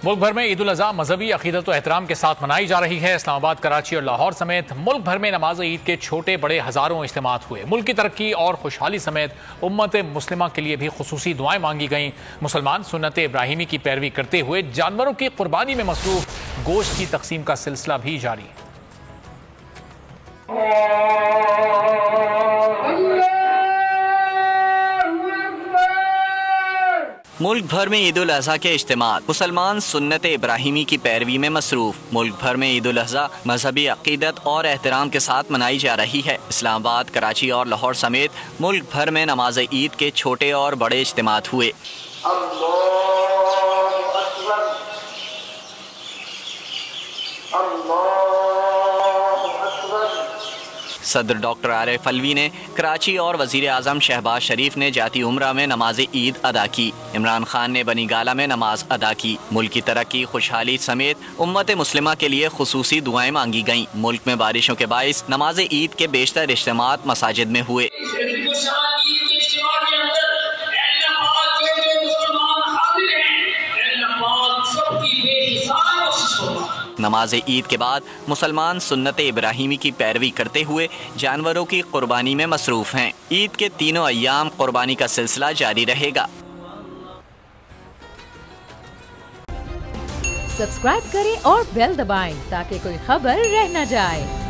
ملک بھر میں عید الاضحیٰ مذہبی عقیدت و احترام کے ساتھ منائی جا رہی ہے۔ اسلام آباد، کراچی اور لاہور سمیت ملک بھر میں نماز عید کے چھوٹے بڑے ہزاروں اجتماعات ہوئے۔ ملک کی ترقی اور خوشحالی سمیت امت مسلمہ کے لیے بھی خصوصی دعائیں مانگی گئیں۔ مسلمان سنت ابراہیمی کی پیروی کرتے ہوئے جانوروں کی قربانی میں مصروف، گوشت کی تقسیم کا سلسلہ بھی جاری ہے۔ ملک بھر میں عید الاضحیٰ کے اجتماعات، مسلمان سنت ابراہیمی کی پیروی میں مصروف۔ ملک بھر میں عید الاضحیٰ مذہبی عقیدت اور احترام کے ساتھ منائی جا رہی ہے۔ اسلام آباد، کراچی اور لاہور سمیت ملک بھر میں نماز عید کے چھوٹے اور بڑے اجتماعات ہوئے۔ صدر ڈاکٹر عارف علوی نے کراچی اور وزیر اعظم شہباز شریف نے جاتی عمرہ میں نماز عید ادا کی۔ عمران خان نے بنی گالہ میں نماز ادا کی۔ ملک کی ترقی، خوشحالی سمیت امت مسلمہ کے لیے خصوصی دعائیں مانگی گئیں۔ ملک میں بارشوں کے باعث نماز عید کے بیشتر اجتماعات مساجد میں ہوئے۔ نماز عید کے بعد مسلمان سنت ابراہیمی کی پیروی کرتے ہوئے جانوروں کی قربانی میں مصروف ہیں۔ عید کے تینوں ایام قربانی کا سلسلہ جاری رہے گا۔ سبسکرائب کریں اور بیل دبائیں تاکہ کوئی خبر رہ نہ جائے۔